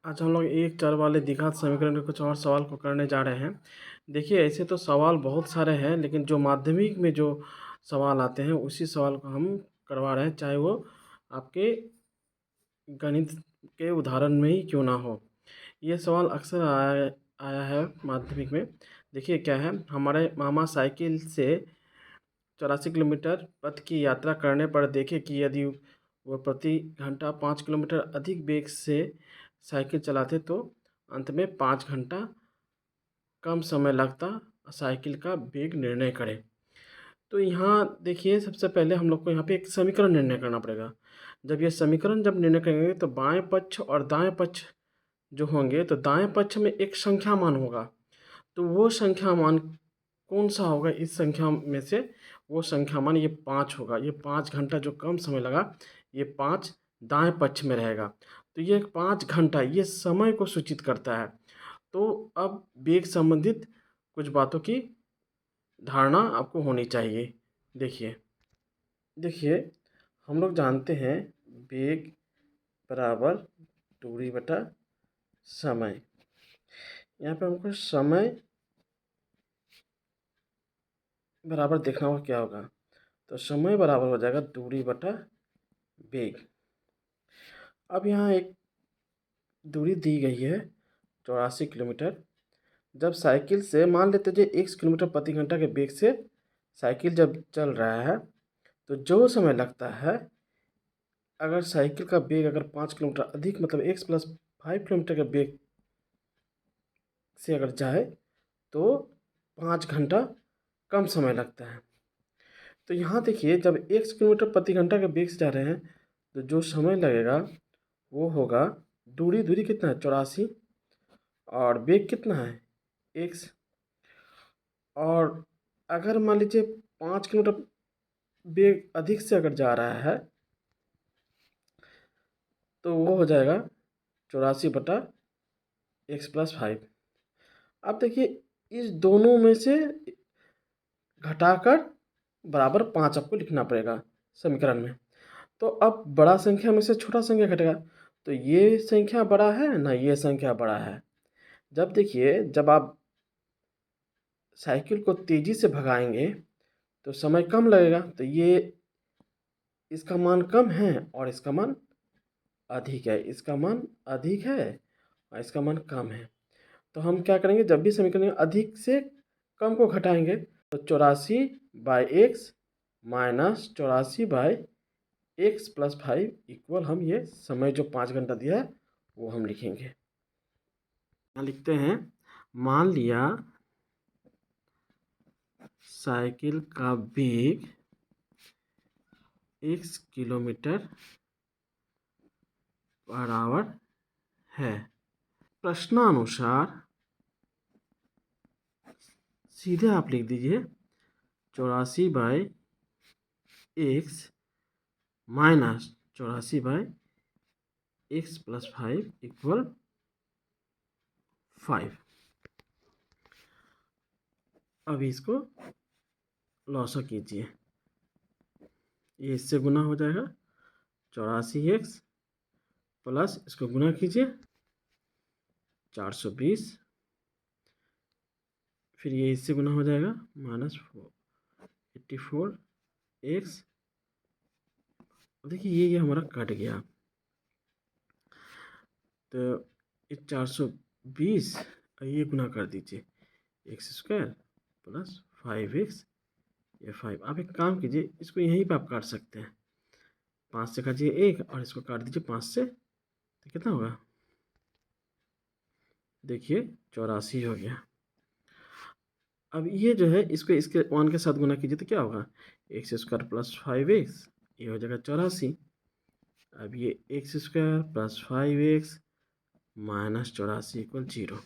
आज हम लोग एक चर वाले द्विघात समीकरण के कुछ और सवाल को करने जा रहे हैं। देखिए, ऐसे तो सवाल बहुत सारे हैं, लेकिन जो माध्यमिक में जो सवाल आते हैं उसी सवाल को हम करवा रहे हैं, चाहे वो आपके गणित के उदाहरण में ही क्यों ना हो। ये सवाल अक्सर आया आया है माध्यमिक में। देखिए क्या है, हमारे मामा साइकिल से 84 किलोमीटर पथ की यात्रा करने पर देखें कि यदि वह प्रति घंटा 5 किलोमीटर अधिक वेग से साइकिल चलाते तो अंत में 5 घंटा कम समय लगता साइकिल का वेग निर्णय करें। तो यहाँ देखिए, सबसे पहले हम लोग को यहाँ पे एक समीकरण निर्णय करना पड़ेगा। जब ये समीकरण जब निर्णय करेंगे तो बाएं पक्ष और दाएं पक्ष जो होंगे, तो दाएं पक्ष में एक संख्या मान होगा। तो वो संख्या मान कौन सा होगा इस संख्या में से? वो संख्या मान ये 5 होगा। ये 5 घंटा जो कम समय लगा, ये 5 दाएं पक्ष में रहेगा। तो ये 5 घंटा ये समय को सूचित करता है। तो अब वेग संबंधित कुछ बातों की धारणा आपको होनी चाहिए। देखिए देखिए हम लोग जानते हैं वेग बराबर दूरी बटा समय। यहाँ पे हमको समय बराबर देखना होगा क्या होगा। तो समय बराबर हो जाएगा दूरी बटा वेग। अब यहाँ एक दूरी दी गई है 84 किलोमीटर। जब साइकिल से मान लेते जो 1 किलोमीटर प्रति घंटा के वेग से साइकिल जब चल रहा है, तो जो समय लगता है, अगर साइकिल का वेग अगर 5 किलोमीटर अधिक मतलब x+5 किलोमीटर के वेग से अगर जाए तो 5 घंटा कम समय लगता है। तो यहाँ देखिए, जब 1 किलोमीटर प्रति घंटा के वेग से जा रहे हैं तो जो समय लगेगा वो होगा, दूरी दूरी कितना है 84, और वेग कितना है x। और अगर मान लीजिए 5 किलोमीटर वेग अधिक से अगर जा रहा है तो वो हो जाएगा 84/x+5। अब देखिए, इस दोनों में से घटाकर बराबर 5 आपको लिखना पड़ेगा समीकरण में। तो अब बड़ा संख्या में से छोटा संख्या घटेगा, तो ये संख्या बड़ा है ना ये संख्या बड़ा है। जब देखिए, जब आप साइकिल को तेज़ी से भगाएंगे तो समय कम लगेगा, तो ये इसका मान कम है और इसका मान अधिक है, इसका मान अधिक है और इसका मान कम है। तो हम क्या करेंगे, जब भी समीकरण में अधिक से कम को घटाएंगे तो 84/x माइनस 84/x+5 इक्वल हम ये समय जो 5 घंटा दिया है वो हम लिखेंगे। यहाँ लिखते हैं, मान लिया साइकिल का वेग 1 किलोमीटर पर आवर है। प्रश्नानुसार सीधे आप लिख दीजिए 84/x माइनस 84/x+5 इक्वल 5। अब इसको लॉसा कीजिए, ये इससे गुना हो जाएगा 84x प्लस इसको गुना कीजिए 420, फिर ये इससे गुना हो जाएगा -84x। देखिए ये हमारा कट गया, तो ये 420 ये गुना कर दीजिए x² प्लस 5x, ये 5। आप एक काम कीजिए, इसको यहीं पे आप काट सकते हैं। 5 से काटिए 1 और इसको काट दीजिए 5 से, तो कितना होगा देखिए 84 हो गया। अब ये जो है इसको इसके 1 के साथ गुना कीजिए तो क्या होगा, x² प्लस 5x, ये हो जाएगा 84। अब ये x² plus 5x minus 84 equal 0।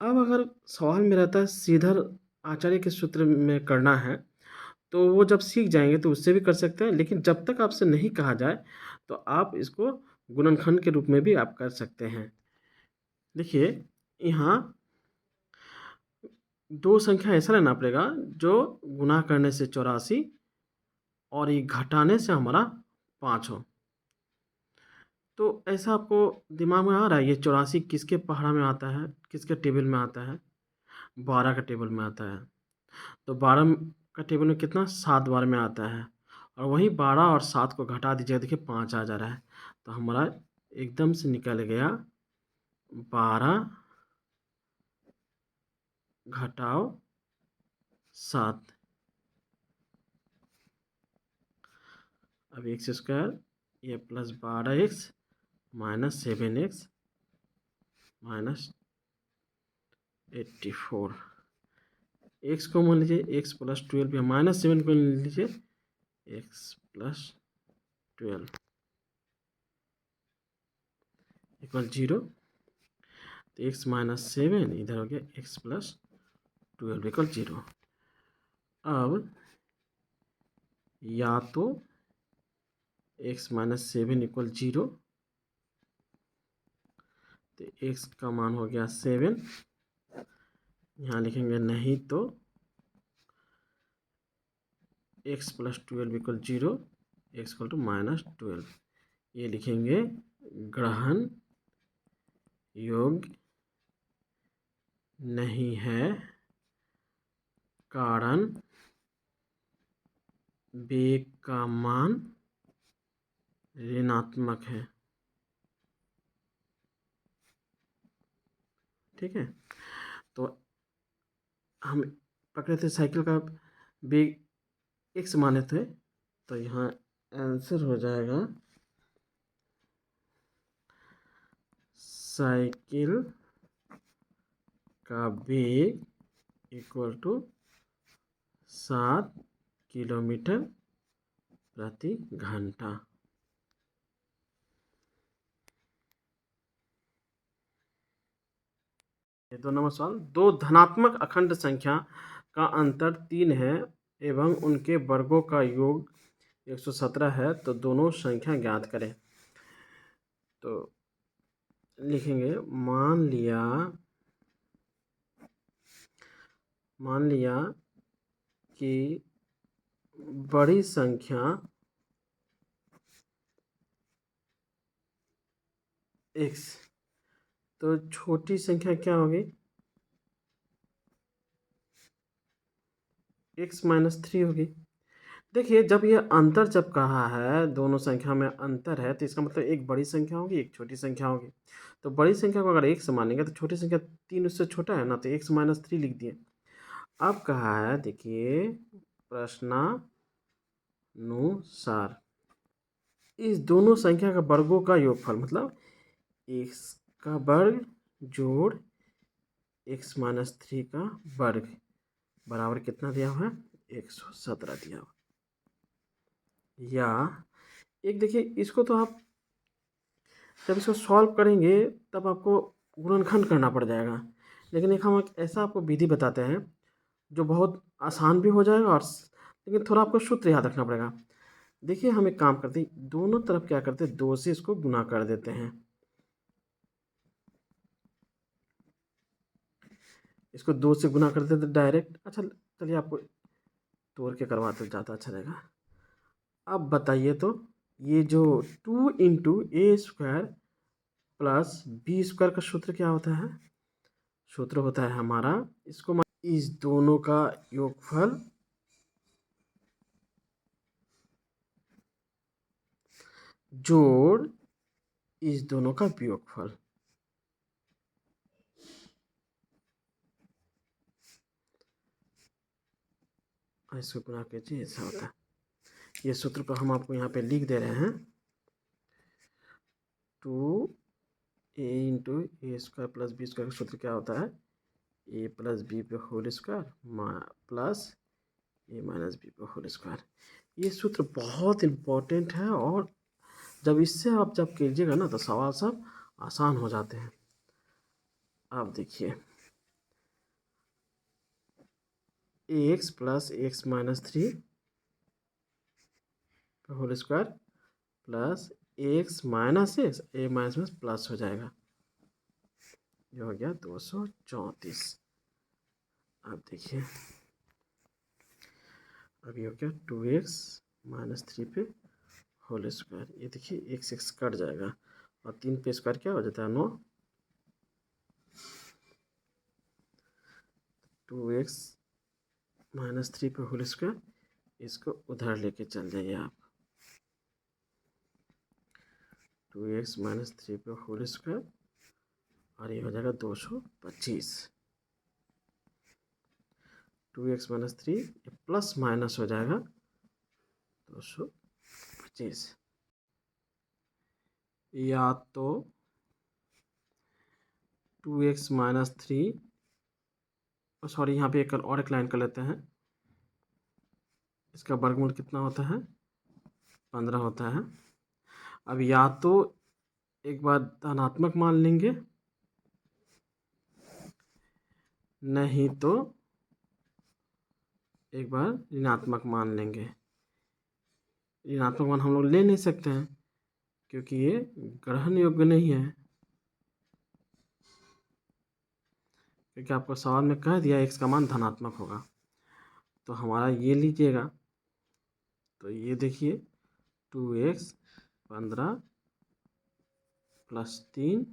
अब अगर सवाल में रहता है सीधा आचार्य के सूत्र में करना है, तो वो जब सीख जाएंगे तो उससे भी कर सकते हैं, लेकिन जब तक आपसे नहीं कहा जाए तो आप इसको गुणनखंड के रूप में भी आप कर सकते हैं। देखिए, यहाँ दो संख्या ऐसा लेना पड़ेगा जो गुना करने से 84 और ये घटाने से हमारा 5 हो। तो ऐसा आपको दिमाग में आ रहा है ये 84 किसके पहाड़ा में आता है, किसके टेबल में आता है? 12 का टेबल में आता है। तो 12 का टेबल में कितना 7 बार में आता है, और वहीं 12 और 7 को घटा दीजिएगा, देखिए 5 आ जा रहा है। तो हमारा एकदम से निकल गया 12 घटाओ 7। अब एक्स स्क्वायर ये plus 12x minus 7x minus 84। X को मान लीजिए एक्स प्लस 12 या माइनस 7 को ले लीजिए एक्स प्लस 12 इक्वल 0। तो एक्स माइनस 7 इधर हो गया एक्स प्लस 12 इक्वल 0। अब या तो एक्स माइनस 7 इक्वल 0, तो एक्स का मान हो गया 7, यहाँ लिखेंगे, नहीं तो x plus 12 equal 0, x equal to minus 12, ये लिखेंगे ग्रहण योग्य नहीं है, कारण वेग का मान ऋणात्मक है। ठीक है, तो हम पकड़े थे साइकिल का वेग एक्स माने थे, तो यहाँ आंसर हो जाएगा साइकिल का वेग इक्वल टू 7 किलोमीटर प्रति घंटा। ये 2 नंबर सवाल, दो धनात्मक अखंड संख्या का अंतर 3 है एवं उनके वर्गों का योग 117 है, तो दोनों संख्या ज्ञात करें। तो लिखेंगे, मान लिया कि बड़ी संख्या x, तो छोटी संख्या क्या होगी, x माइनस 3 होगी। देखिए, जब ये अंतर जब कहा है, दोनों संख्या में अंतर है, तो इसका मतलब एक बड़ी संख्या होगी, एक छोटी संख्या होगी। तो बड़ी संख्या को अगर x मानेंगे तो छोटी संख्या 3 उससे छोटा है ना, तो x माइनस 3 लिख दिए। अब कहा है, देखिए प्रश्नानुसार इस दोनों संख्या का वर्गों का योगफल, मतलब x का वर्ग जोड़ x माइनस 3 का वर्ग बराबर कितना दिया हुआ है, 117 दिया हुआ। या एक देखिए, इसको तो आप जब इसको सॉल्व करेंगे तब आपको गुणनखंड करना पड़ जाएगा, लेकिन एक हम एक ऐसा आपको विधि बताते हैं जो बहुत आसान भी हो जाएगा, और लेकिन थोड़ा आपको सूत्र याद रखना पड़ेगा। देखिए, हम एक काम करते हैं, दोनों तरफ क्या करते हैं, 2 से इसको गुना कर देते हैं। इसको 2 से गुना कर देते डायरेक्ट। अच्छा, चलिए आपको तोड़ के करवाते ज़्यादा अच्छा रहेगा। अब बताइए तो, ये जो 2 इंटू ए स्क्वायर प्लस बी स्क्वायर का सूत्र क्या होता है, सूत्र होता है हमारा, इसको इस दोनों का योगफल जोड़ इस दोनों का वियोगफल। इसको गुना कीजिए, ऐसा होता है। ये सूत्र को हम आपको यहाँ पे लिख दे रहे हैं, 2a इंटू ए स्क्वायर प्लस बी स्क्वायर का सूत्र क्या होता है, ए प्लस बी पे होल स्क्वायर प्लस ए माइनस बी पे होल स्क्वायर। ये सूत्र बहुत इम्पोर्टेंट है, और जब इससे आप जब कीजिएगा ना तो सवाल सब आसान हो जाते हैं। अब देखिए, x plus x minus 3 whole square plus x minus x, ए माइनस प्लस हो जाएगा, ये हो गया 234। अब देखिए, अब ये हो गया 2x माइनस 3 पे होल स्क्वायर, ये देखिए एक्स एक्स कट जाएगा और 3 पे स्क्वायर क्या हो जाता है 9। 2x माइनस 3 पे होल स्क्वायर, इसको उधर लेके चल जाइए आप। 2x माइनस 3 पे होल स्क्वायर और ये हो जाएगा 225। 2x माइनस 3 प्लस माइनस हो जाएगा 225। या तो 2x माइनस 3, सॉरी यहाँ पे और एक लाइन कर लेते हैं। इसका वर्गमूल कितना होता है 15 होता है। अब या तो एक बार धनात्मक मान लेंगे, नहीं तो एक बार ऋणात्मक मान लेंगे। ऋणात्मक मान हम लोग ले नहीं सकते हैं क्योंकि ये ग्रहण योग्य नहीं है, क्योंकि आपको सवाल में कह दिया x का मान धनात्मक होगा। तो हमारा ये लीजिएगा, तो ये देखिए 2x 15 plus 3,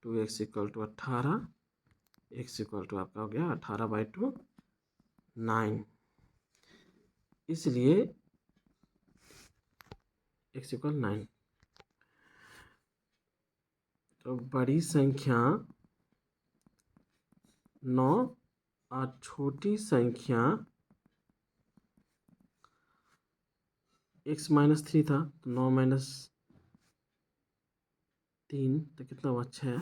2x equal to 18, x equal to आपका हो गया 18/2 9। इसलिए x इक्वल 9। तो बड़ी संख्या 9 और छोटी संख्या x माइनस 3 था, तो 9 माइनस 3 तो कितना हुआ 6।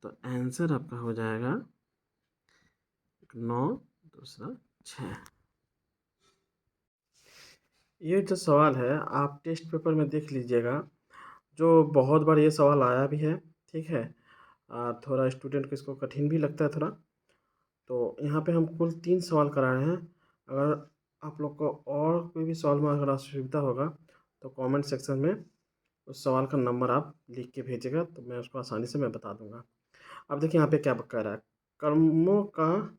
तो आंसर आपका हो जाएगा 9 दूसरा 6। ये जो सवाल है आप टेस्ट पेपर में देख लीजिएगा, जो बहुत बार ये सवाल आया भी है, ठीक है। थोड़ा स्टूडेंट को इसको कठिन भी लगता है थोड़ा। तो यहाँ पे हम कुल 3 सवाल करा रहे हैं। अगर आप लोग को और कोई भी सवाल में अगर असुविधा होगा तो कमेंट सेक्शन में उस सवाल का नंबर आप लिख के भेजिएगा, तो मैं उसको आसानी से मैं बता दूंगा। अब देखिए यहाँ पे क्या कह रहा है, कलमों का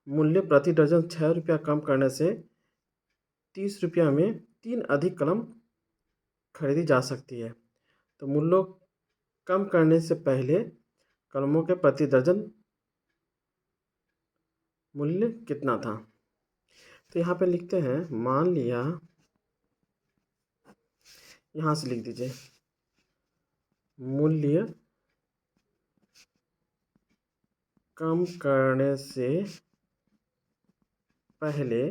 मूल्य प्रति दर्जन 6 रुपया कम करने से 30 रुपया में 3 अधिक कलम खरीदी जा सकती है। तो मूल्य कम करने से पहले कलमों के प्रति दर्जन मूल्य कितना था। तो यहाँ पे लिखते हैं, मान लिया, यहाँ से लिख दीजिए मूल्य कम करने से पहले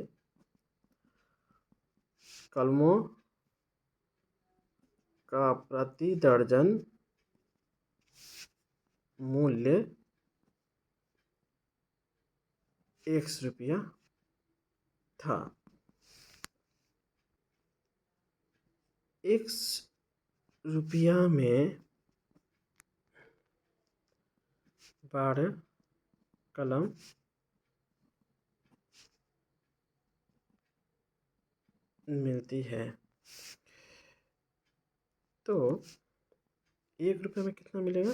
कलमों का प्रति दर्जन मूल्य x रुपया था। x रुपया में 12 कलम मिलती है। तो 1 रुपये में कितना मिलेगा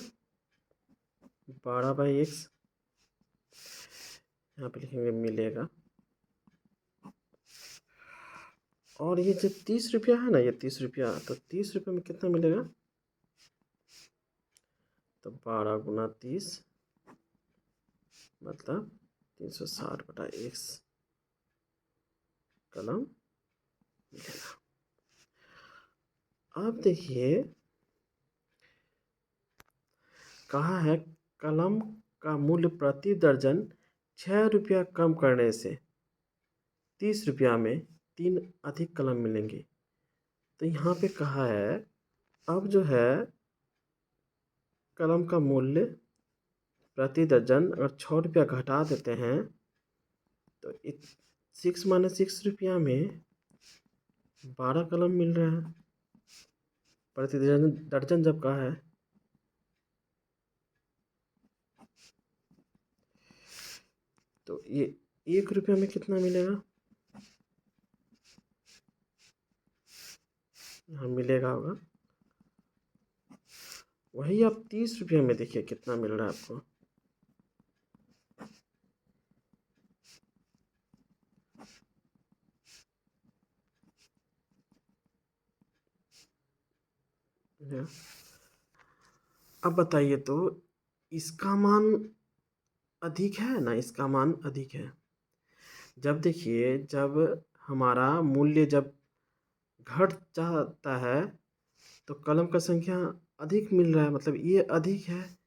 12/x, यहाँ पे लिखेंगे मिलेगा। और ये जो 30 रुपया है ना, ये 30 रुपया, तो 30 रुपये में कितना मिलेगा, तो 12 गुना 30 मतलब 360/x कलम मिलेगा। अब देखिए कहा है कलम का मूल्य प्रति दर्जन 6 रुपया कम करने से 30 रुपया में 3 अधिक कलम मिलेंगे। तो यहाँ पे कहा है, अब जो है कलम का मूल्य प्रति दर्जन अगर 6 रुपया घटा देते हैं तो 6 माइनस 6 रुपया में 12 कलम मिल रहा है प्रति दर्जन। दर्जन जब कहा है तो ये 1 रुपया में कितना मिलेगा, यहाँ मिलेगा होगा वही। आप 30 रुपये में देखिए कितना मिल रहा है आपको, है। अब बताइए तो इसका मान अधिक है ना, इसका मान अधिक है। जब देखिए जब हमारा मूल्य जब घट जाता है तो कलम का संख्या अधिक मिल रहा है, मतलब ये अधिक है,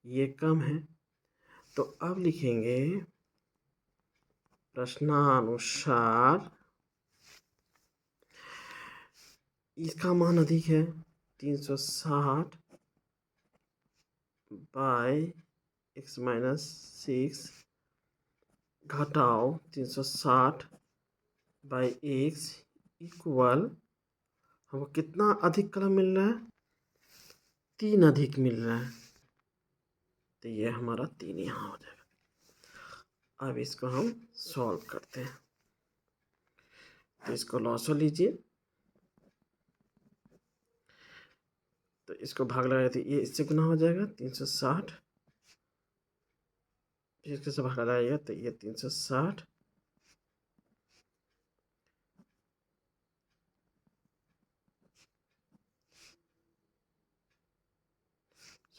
ये कम है। तो अब लिखेंगे प्रश्नानुसार इसका मान अधिक है 360 बाय x माइनस 6 घटाओ 360 बाई x इक्वल हमको कितना अधिक कलम मिल रहा है, 3 अधिक मिल रहा है। तो ये हमारा 3 यहाँ हो जाएगा। अब इसको हम सॉल्व करते हैं। तो इसको लॉसो लीजिए, तो इसको भाग लगाए तो ये इससे गुना हो जाएगा 360, फिर इसके से भाग लगाइएगा तो ये 360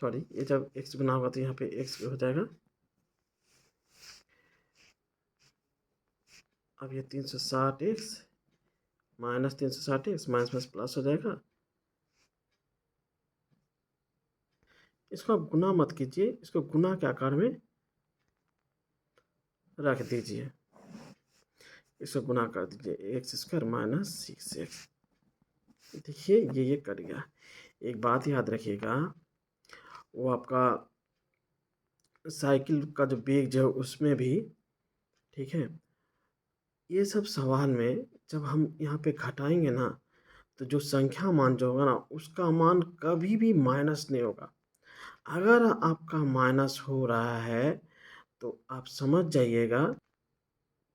सॉरी, ये जब x गुना होगा तो यहाँ पे x हो जाएगा। अब ये 360x minus 360x minus plus plus हो जाएगा। इसको आप गुना मत कीजिए, इसको गुना के आकार में रख दीजिए, इसको गुना कर दीजिए एक्स स्क्वायर माइनस 6x। देखिए ये कट गया। एक बात याद रखिएगा, वो आपका साइकिल का जो बेग जो है उसमें भी, ठीक है, ये सब सवाल में जब हम यहाँ पे घटाएंगे ना तो जो संख्या मान जो होगा ना उसका मान कभी भी माइनस नहीं होगा। अगर आपका माइनस हो रहा है तो आप समझ जाइएगा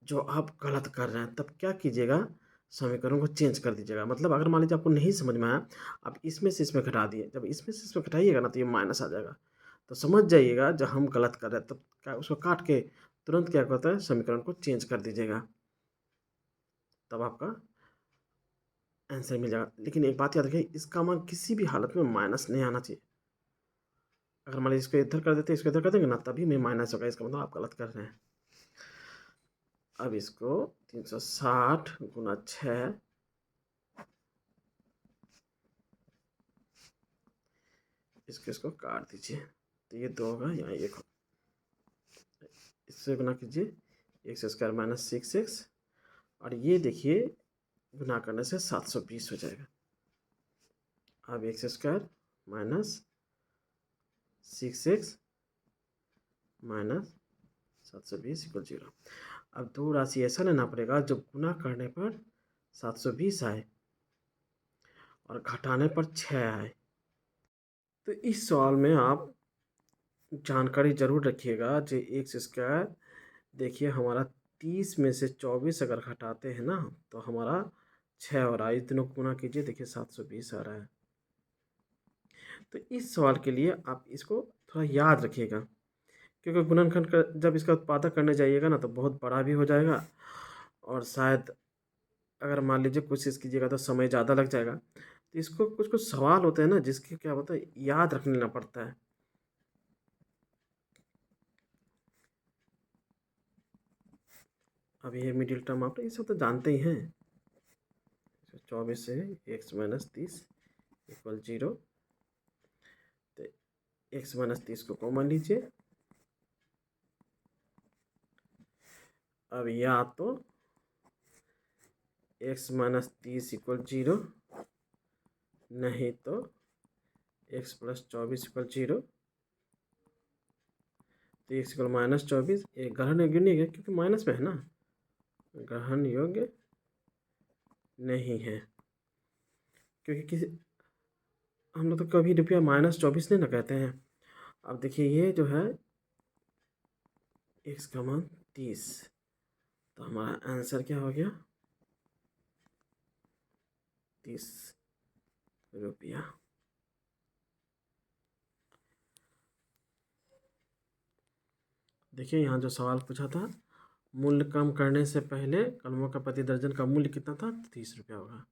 जो आप गलत कर रहे हैं। तब क्या कीजिएगा, समीकरण को चेंज कर दीजिएगा। मतलब अगर मान लीजिए आपको नहीं समझ में आया, आप इसमें से इसमें घटा दिए, जब इसमें से इसमें घटाइएगा ना तो ये माइनस आ जाएगा। तो समझ जाइएगा जब हम गलत कर रहे हैं तब क्या उसको काट के तुरंत क्या कहता है समीकरण को चेंज कर दीजिएगा, तब आपका आंसर मिल जाएगा। लेकिन एक बात याद रखिए, इसका मान किसी भी हालत में माइनस नहीं आना चाहिए। अगर मान लीजिए इसको इधर कर देते इसको इधर कर देंगे ना तभी में माइनस होगा, इसका मतलब आप गलत कर रहे हैं। अब इसको 360 गुना 6 इसको काट दीजिए तो ये 2 होगा, यहाँ 1 होगा। इससे गुना कीजिए एक्स स्क्वायर माइनस 6x, और ये देखिए गुना करने से 720 हो जाएगा। अब x square minus 6x minus 720 equal 0। अब दो राशि ऐसा लेना पड़ेगा जो गुना करने पर 720 आए और घटाने पर 6 आए। तो इस सवाल में आप जानकारी जरूर रखिएगा। जो एक्स स्क्वायर देखिए हमारा 30 में से 24 अगर घटाते हैं ना तो हमारा 6 हो रहा है। इस दिनों गुना कीजिए, देखिए 720 आ रहा है। तो इस सवाल के लिए आप इसको थोड़ा याद रखिएगा, क्योंकि गुणनखंड का जब इसका उत्पादक करने जाइएगा ना तो बहुत बड़ा भी हो जाएगा, और शायद अगर मान लीजिए कोशिश कीजिएगा तो समय ज़्यादा लग जाएगा। तो इसको कुछ कुछ सवाल होते हैं ना जिसके क्या होता है याद रखना पड़ता है। अब ये मिडिल टर्म आप ये सब तो जानते ही हैं। 24 से x माइनस 30 इक्वल 0। तो x माइनस 30 को कॉमन लीजिए। अब या तो x माइनस 30 इक्वल 0, नहीं तो x प्लस 24 इक्वल 0। तो x इक्वल माइनस 24 एक ग्रहण योग्य नहीं है क्योंकि माइनस में है ना, ग्रहण योग्य नहीं है, क्योंकि किसी हम लोग तो कभी रुपया माइनस 24 नहीं ना कहते हैं। अब देखिए ये जो है x का मान 30, तो हमारा आंसर क्या हो गया 30 रुपया। देखिए यहाँ जो सवाल पूछा था, मूल्य कम करने से पहले कलमों का प्रति दर्जन का मूल्य कितना था, 30 रुपया होगा।